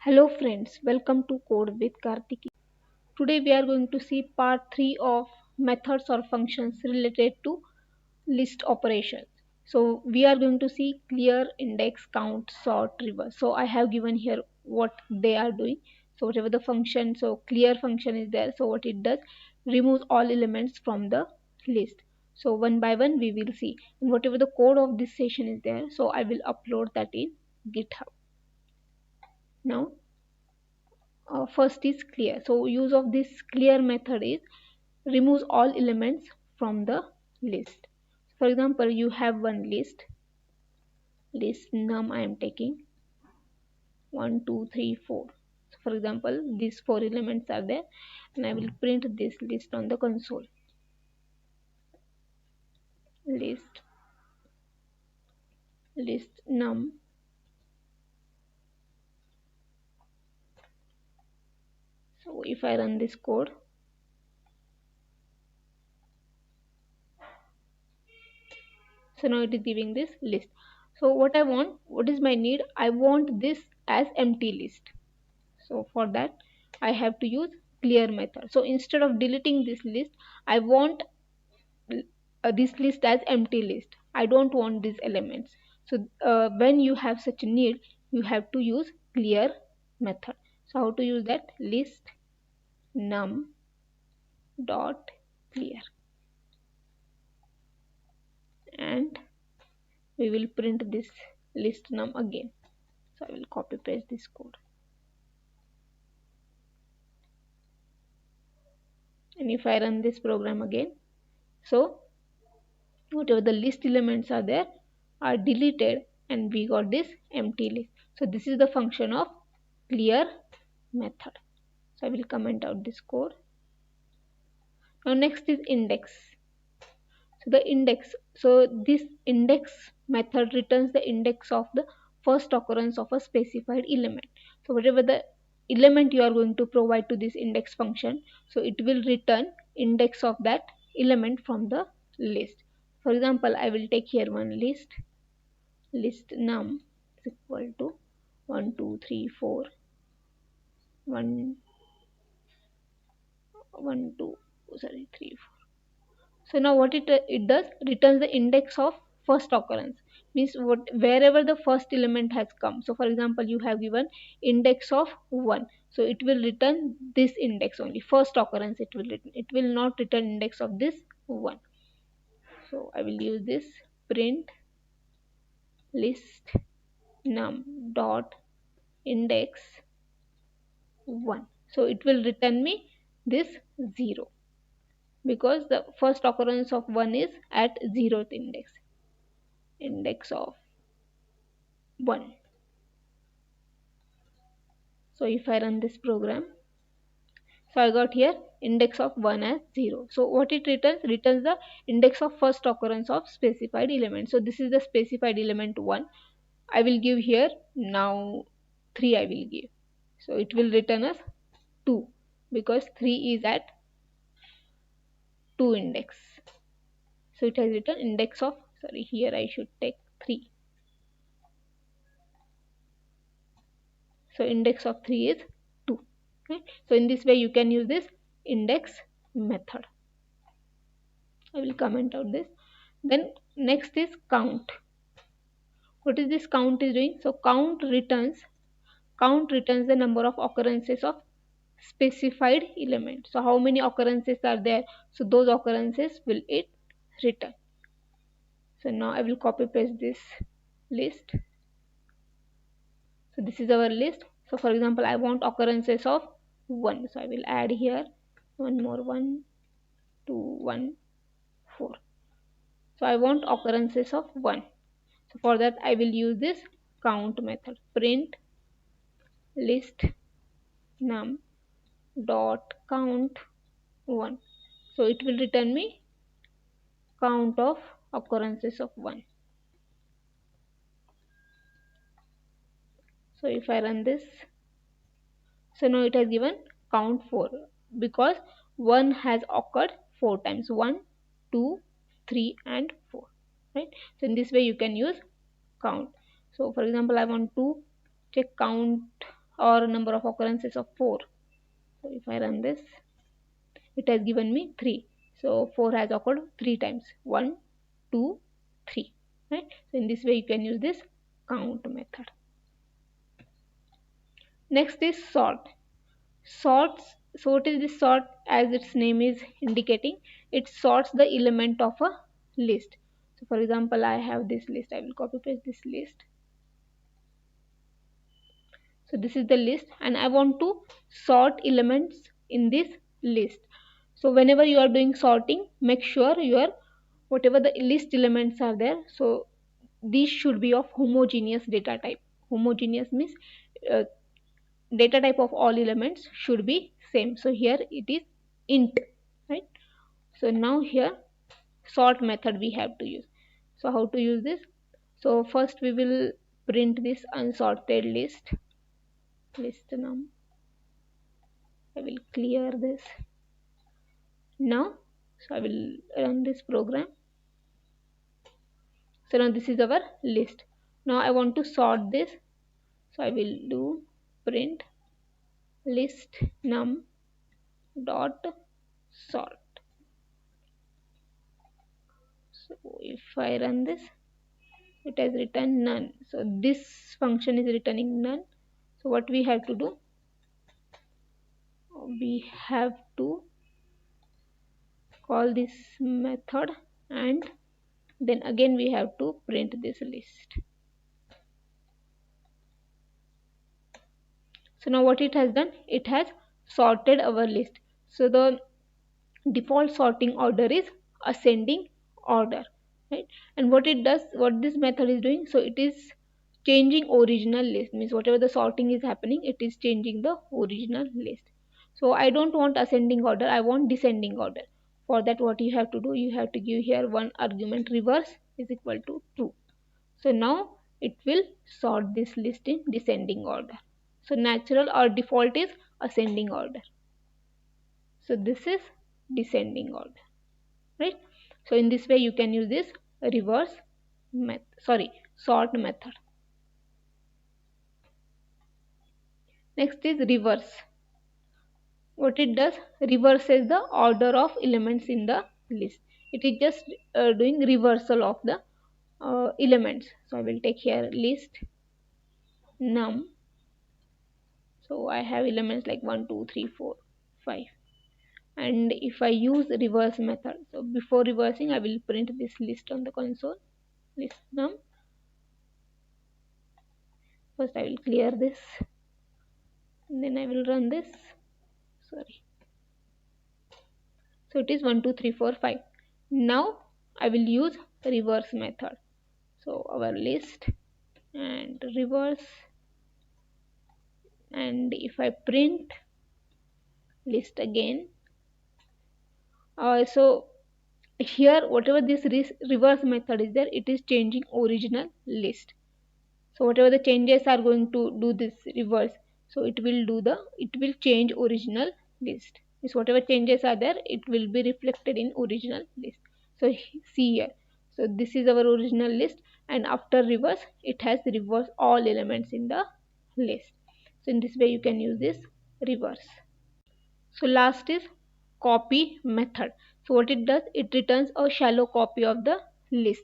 Hello friends, welcome to Code with Karthiki. Today we are going to see part 3 of methods or functions related to list operations. So we are going to see clear, index, count, sort, reverse. So I have given here what they are doing. So whatever the function, so clear function is there. So what it does, removes all elements from the list. So one by one we will see. And whatever the code of this session is there, so I will upload that in GitHub. Now first is clear. So use of this clear method is removes all elements from the list. For example, you have one list num I am taking 1 2 3 4. So for example, these 4 elements are there and I will print this list on the console. List num so if I run this code, so now it is giving this list. So what is my need? I want this as empty list. So for that I have to use clear method. So instead of deleting this list, I want this list as empty list. I don't want these elements. So when you have such a need, you have to use clear method. So how to use that? List num dot clear, and we will print this list num again. So I will copy paste this code, and if I run this program again, so whatever the list elements are there are deleted and we got this empty list. So this is the function of clear method. So I will comment out this code. Now next is index. So the index, so this index method returns the index of the first occurrence of a specified element. So whatever the element you are going to provide to this index function, so it will return index of that element from the list. For example, I will take here one list num is equal to 1 2 3 4 1 1 2 sorry 3 4. So now what it does, returns the index of first occurrence, means wherever the first element has come. So for example, you have given index of 1, so it will return this index only, first occurrence it will return, it will not return index of this 1. So I will use this print list num dot index 1. So it will return me this 0, because the first occurrence of 1 is at 0th index of 1. So if I run this program, so I got here index of 1 as 0. So what it returns the index of first occurrence of specified element. So this is the specified element 1. I will give here now 3 I will give. So it will return us 2, because 3 is at 2 index. So it has written index of, sorry, here I should take 3. So index of 3 is 2. Okay? So in this way you can use this index method. I will comment out this. Then next is count. What is this count is doing? So count returns the number of occurrences of specified element. So how many occurrences are there? So those occurrences will it return. So now I will copy paste this list. So this is our list. So for example, I want occurrences of 1. So I will add here one more, 1 2 1 4. So I want occurrences of 1. So for that I will use this count method, print list num dot count 1. So it will return me count of occurrences of 1. So if I run this, so now it has given count 4, because 1 has occurred 4 times, 1 2 3 and 4, right? So in this way you can use count. So for example, I want to check count or number of occurrences of 4. So if I run this, it has given me 3. So 4 has occurred 3 times. 1, 2, 3. Right? So in this way you can use this count method. Next is sort. Sorts. So what is this sort? As its name is indicating, it sorts the element of a list. So for example, I have this list. I will copy paste this list. So this is the list and I want to sort elements in this list. So whenever you are doing sorting, make sure your whatever the list elements are there, so these should be of homogeneous data type. Homogeneous means uh, data type of all elements should be same. So here it is int, right? So now here sort method we have to use. So how to use this? So first we will print this unsorted list num. I will clear this now. So I will run this program. So now this is our list. Now I want to sort this. So I will do print list num dot sort. So if I run this, it has written none. So this function is returning none. So what we have to do? We have to call this method and then again we have to print this list. So now what it has done? It has sorted our list. So the default sorting order is ascending order, right? And what it does, what this method is doing, so it is changing original list, means whatever the sorting is happening, it is changing the original list. So I don't want ascending order, I want descending order. For that what you have to do, you have to give here one argument reverse is equal to true. So now it will sort this list in descending order. So natural or default is ascending order. So this is descending order, right? So in this way you can use this reverse sort method. Next is reverse. What it does, reverses the order of elements in the list. It is just doing reversal of the elements. So I will take here list num. So I have elements like 1 2 3 4 5, and if I use reverse method, so before reversing I will print this list on the console, list num. First I will clear this and then I will run this. Sorry. So it is 1 2 3 4 5. Now I will use reverse method. So our list and reverse, and if I print list again, so here whatever this reverse method is there, it is changing original list. So whatever the changes are going to do this reverse, so it will change original list. Means whatever changes are there, it will be reflected in original list. So see here, so this is our original list and after reverse it has reversed all elements in the list. So in this way you can use this reverse. So last is copy method. So what it does, it returns a shallow copy of the list.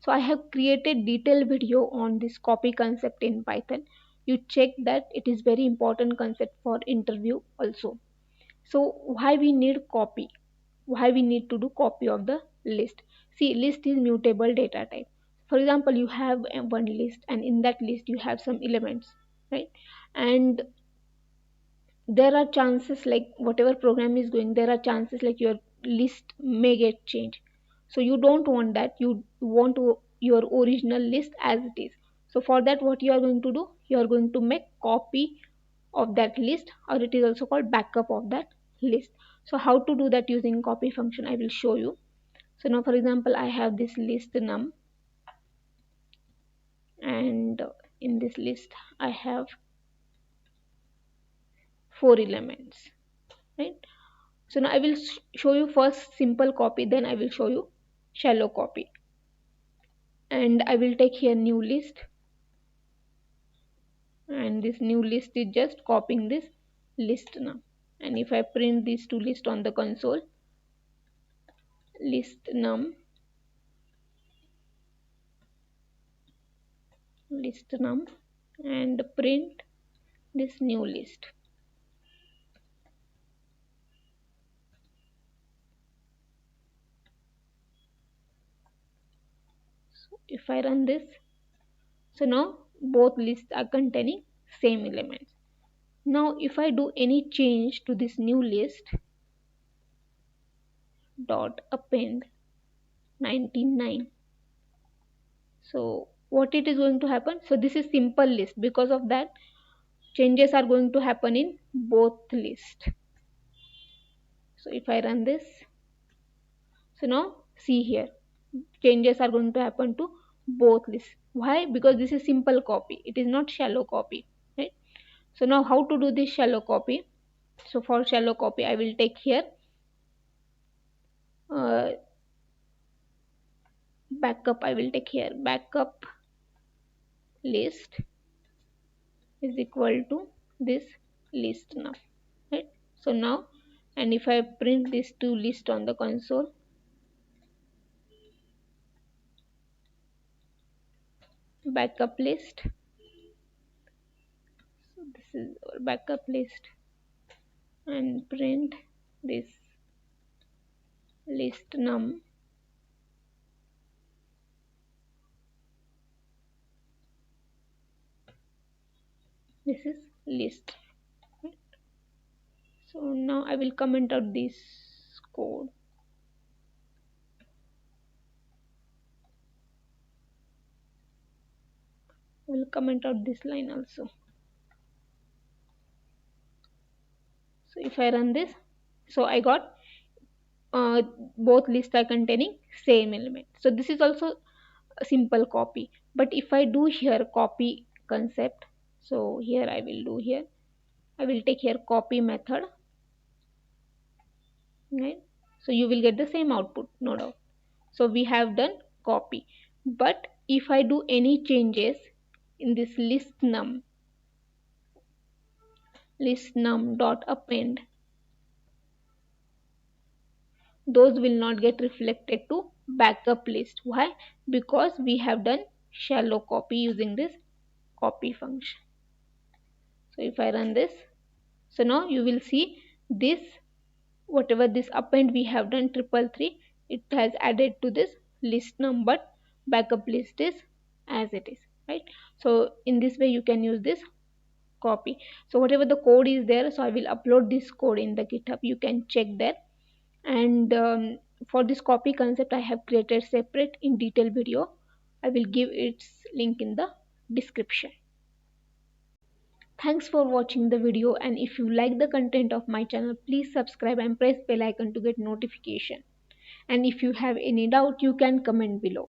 So I have created detailed video on this copy concept in Python. You check that, it is very important concept for interview also. So why we need copy? Why we need to do copy of the list? See, list is mutable data type. For example, you have one list and in that list you have some elements, right? And there are chances, like whatever program is going, there are chances like your list may get changed. So you don't want that, you want your original list as it is. So for that what you are going to do, you are going to make copy of that list, or it is also called backup of that list. So how to do that using copy function I will show you. So now for example I have this list num, and in this list I have 4 elements, right? So now I will show you first simple copy, then I will show you shallow copy. And I will take here new list and this new list is just copying this list num. And if I print these two lists on the console, list num, and print this new list. So if I run this, so now both lists are containing same elements. Now if I do any change to this new list, dot append 99, so what it is going to happen, so this is simple list, because of that changes are going to happen in both lists. So if I run this, so now see here, changes are going to happen to both lists. Why? Because this is simple copy, it is not shallow copy, right? So now how to do this shallow copy? So for shallow copy I will take here backup, I will take here backup list is equal to this list now, right? So now, and if I print these two lists on the console, backup list, so this is our backup list, and print this list num, this is list, right? So now I will comment out this code. I will comment out this line also. So if I run this, so I got both lists are containing same element. So this is also a simple copy. But if I do here copy concept, so here I will do here, I will take here copy method, right? So you will get the same output, no doubt. So we have done copy. But if I do any changes in this list num dot append, those will not get reflected to backup list. Why? Because we have done shallow copy using this copy function. So if I run this, so now you will see this, whatever this append we have done 333, it has added to this list num, but backup list is as it is, right? So in this way you can use this copy. So whatever the code is there, so I will upload this code in the GitHub, you can check there. And for this copy concept I have created separate in detail video, I will give its link in the description. Thanks for watching the video, and if you like the content of my channel, please subscribe and press bell icon to get notification. And if you have any doubt, you can comment below.